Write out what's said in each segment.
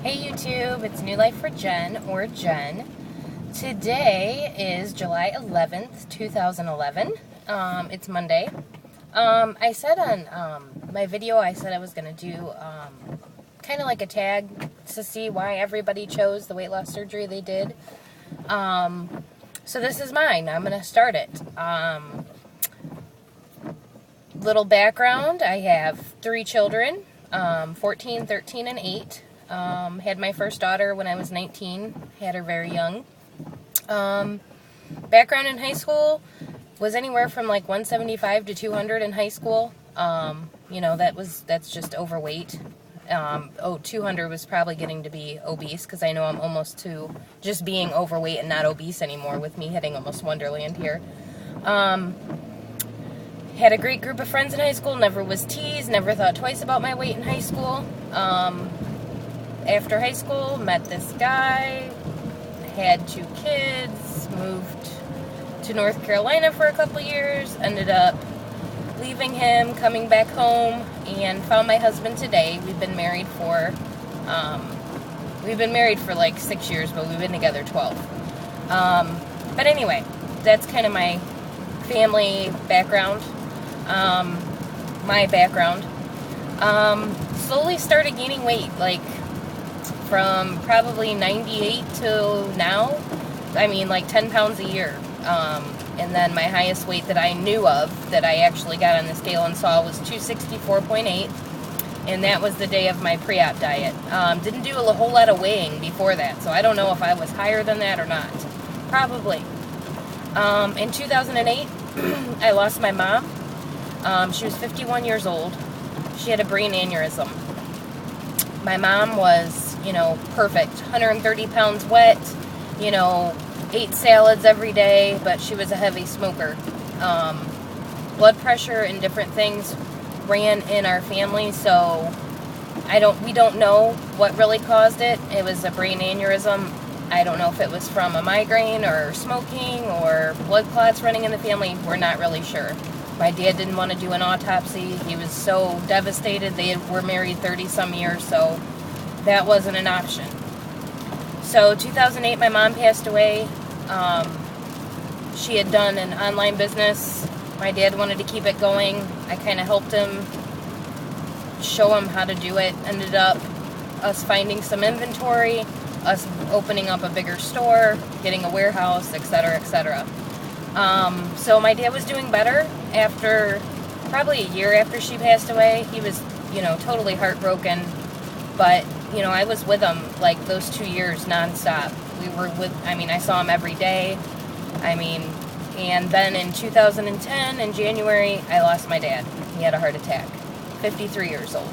Hey YouTube, it's New Life for Jen, or Jen. Today is July 11th, 2011. It's Monday. I said on my video, I said I was going to do kind of like a tag to see why everybody chose the weight loss surgery they did. So this is mine. I'm going to start it. Little background, I have 3 children, 14, 13, and 8. Had my first daughter when I was 19, had her very young. Background in high school was anywhere from like 175 to 200 in high school. That's just overweight. 200 was probably getting to be obese, because I know I'm almost to just being overweight and not obese anymore with me hitting almost Wonderland here. Had a great group of friends in high school, never was teased, never thought twice about my weight in high school. After high school, met this guy, had 2 kids, moved to North Carolina for a couple years, ended up leaving him, coming back home, and found my husband today. We've been married for like 6 years, but we've been together 12. But anyway, that's kind of my family background, my background. Slowly started gaining weight, like from probably 98 to now. I mean, like 10 pounds a year. And then my highest weight that I knew of, that I actually got on the scale and saw, was 264.8. And that was the day of my pre-op diet. Didn't do a whole lot of weighing before that, so I don't know if I was higher than that or not. Probably. In 2008, I lost my mom. She was 51 years old. She had a brain aneurysm. My mom was, perfect. 130 pounds wet, ate salads every day, but she was a heavy smoker. Blood pressure and different things ran in our family, so we don't know what really caused it. It was a brain aneurysm. I don't know if it was from a migraine or smoking or blood clots running in the family. We're not really sure. My dad didn't want to do an autopsy. He was so devastated. They were married 30-some years, so that wasn't an option. So 2008, my mom passed away. She had done an online business. My dad wanted to keep it going. I kind of helped him, show him how to do it. Ended up us finding some inventory, us opening up a bigger store, getting a warehouse, etc., etc. So my dad was doing better after probably a year after she passed away. He was, totally heartbroken, but, I was with him like those 2 years nonstop. I saw him every day. And then in 2010, in January, I lost my dad. He had a heart attack, 53 years old.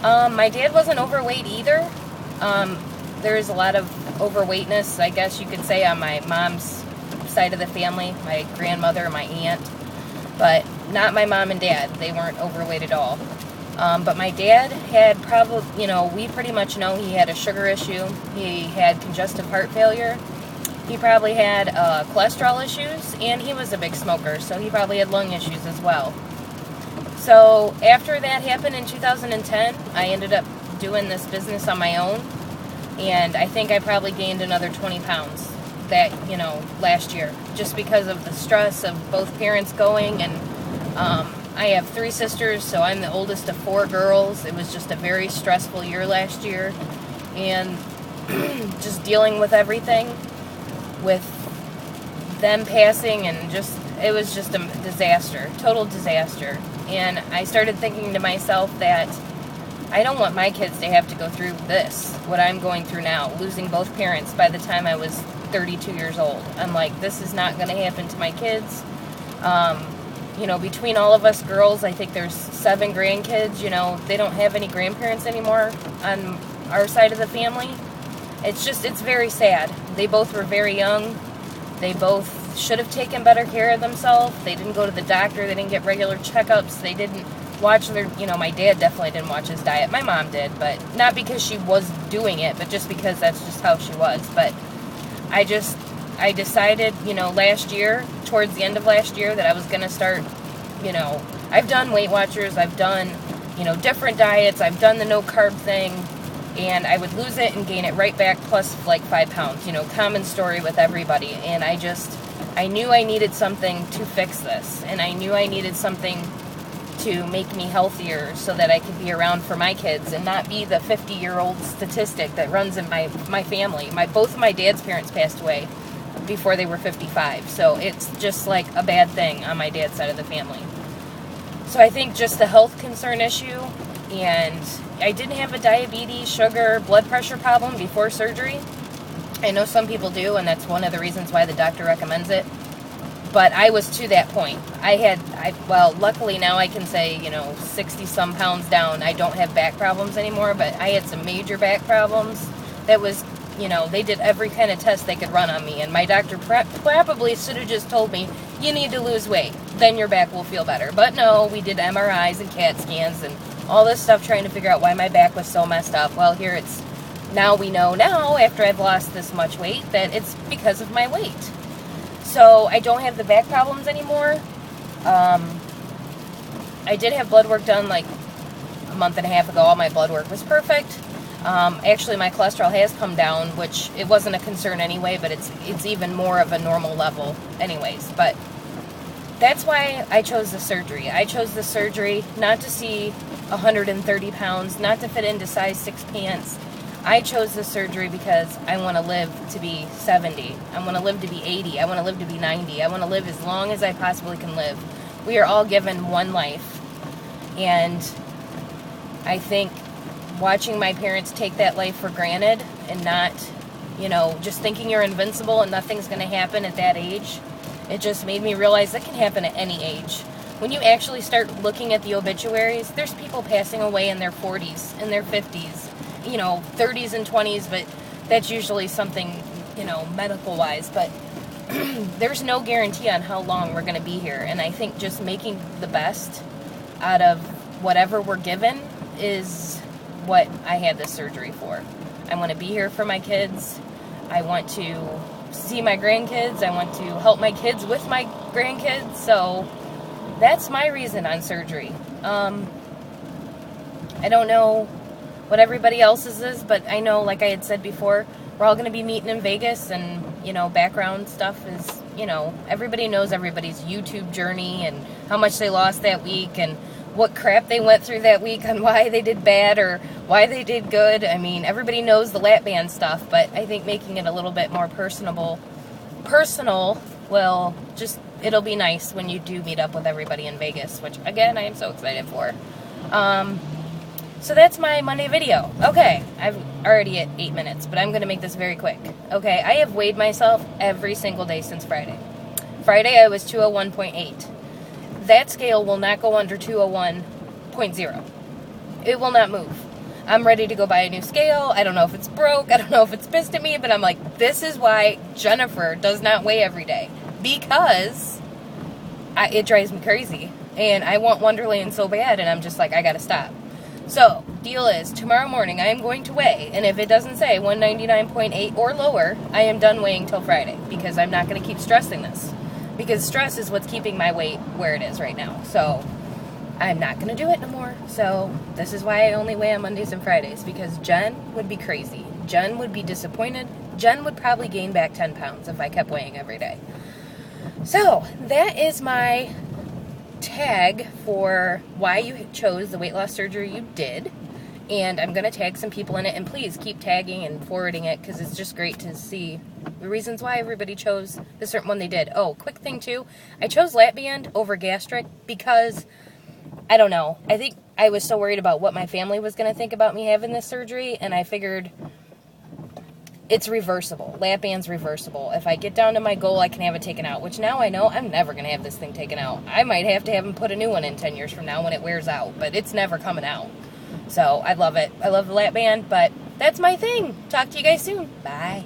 My dad wasn't overweight either. There is a lot of overweightness, I guess you could say, on my mom's side of the family, my grandmother, my aunt, but not my mom and dad. They weren't overweight at all. But my dad had probably, we pretty much know he had a sugar issue. He had congestive heart failure. He probably had cholesterol issues, and he was a big smoker, so he probably had lung issues as well. So after that happened in 2010, I ended up doing this business on my own, and I think I probably gained another 20 pounds that, last year, just because of the stress of both parents going. And I have 3 sisters, so I'm the oldest of 4 girls. It was just a very stressful year last year, and just dealing with everything, with them passing, and it was just a disaster, total disaster. And I started thinking to myself that I don't want my kids to have to go through this, what I'm going through now, losing both parents by the time I was 32 years old. I'm like, this is not going to happen to my kids. Between all of us girls, I think there's 7 grandkids. They don't have any grandparents anymore on our side of the family. It's very sad. They both were very young. They both should have taken better care of themselves. They didn't go to the doctor. They didn't get regular checkups. They didn't watch their, my dad definitely didn't watch his diet. My mom did, but not because she was doing it, but just because that's just how she was. But I decided, last year, towards the end of last year, that I was going to start, I've done Weight Watchers. I've done, different diets. I've done the no carb thing. and I would lose it and gain it right back plus like 5 pounds. You know, common story with everybody. And I knew I needed something to fix this, and I knew I needed something to make me healthier so that I could be around for my kids and not be the 50-year-old statistic that runs in my family. Both of my dad's parents passed away before they were 55, so it's just like a bad thing on my dad's side of the family. So I think just the health concern issue, and I didn't have a diabetes, sugar, blood pressure problem before surgery. I know some people do, and that's one of the reasons why the doctor recommends it. But I was to that point. Well, luckily now I can say, 60-some pounds down, I don't have back problems anymore, but I had some major back problems. That was, they did every kind of test they could run on me, and my doctor probably should have just told me, you need to lose weight, then your back will feel better. But no, we did MRIs and CAT scans and all this stuff trying to figure out why my back was so messed up. Well, now we know after I've lost this much weight, that it's because of my weight. So I don't have the back problems anymore. I did have blood work done like a month and a half ago. All my blood work was perfect. Actually, my cholesterol has come down, which it wasn't a concern anyway, but it's even more of a normal level anyways. But that's why I chose the surgery. I chose the surgery not to see 130 pounds, not to fit into size 6 pants. I chose the surgery because I want to live to be 70. I want to live to be 80. I want to live to be 90. I want to live as long as I possibly can live. We are all given one life. And I think watching my parents take that life for granted and not, just thinking you're invincible and nothing's going to happen at that age, it just made me realize that can happen at any age. When you actually start looking at the obituaries, there's people passing away in their 40s, in their 50s. 30s and 20s, but that's usually something, medical-wise, but there's no guarantee on how long we're going to be here, and I think just making the best out of whatever we're given is what I had this surgery for. I want to be here for my kids. I want to see my grandkids. I want to help my kids with my grandkids, so that's my reason on surgery. I don't know what everybody else's is, but I know, like I had said before, we're all going to be meeting in Vegas, and, background stuff is, everybody knows everybody's YouTube journey and how much they lost that week and what crap they went through that week on why they did bad or why they did good. I mean, everybody knows the lapband stuff, but I think making it a little bit more personal, it'll be nice when you do meet up with everybody in Vegas, which, again, I am so excited for. So that's my Monday video. Okay, I'm already at 8 minutes, but I'm going to make this very quick. Okay, I have weighed myself every single day since Friday. Friday I was 201.8. That scale will not go under 201.0. It will not move. I'm ready to go buy a new scale. I don't know if it's broke. I don't know if it's pissed at me, but I'm like, this is why Jennifer does not weigh every day. Because it drives me crazy. And I want Wonderland so bad, and I'm just like, I gotta stop. So, deal is, tomorrow morning I am going to weigh, and if it doesn't say 199.8 or lower, I am done weighing till Friday, because I'm not going to keep stressing this. Because stress is what's keeping my weight where it is right now. So, I'm not going to do it no more. So, this is why I only weigh on Mondays and Fridays, because Jen would be crazy. Jen would be disappointed. Jen would probably gain back 10 pounds if I kept weighing every day. So, that is my tag for why you chose the weight loss surgery you did, and I'm going to tag some people in it, and please keep tagging and forwarding it, because it's just great to see the reasons why everybody chose the certain one they did. Oh, quick thing too, I chose lapband over gastric because, I don't know, I think I was so worried about what my family was going to think about me having this surgery, and I figured it's reversible. Lapband's reversible. If I get down to my goal, I can have it taken out, which now I know I'm never going to have this thing taken out. I might have to have them put a new one in 10 years from now when it wears out, but it's never coming out. So I love it. I love the lapband, but that's my thing. Talk to you guys soon. Bye.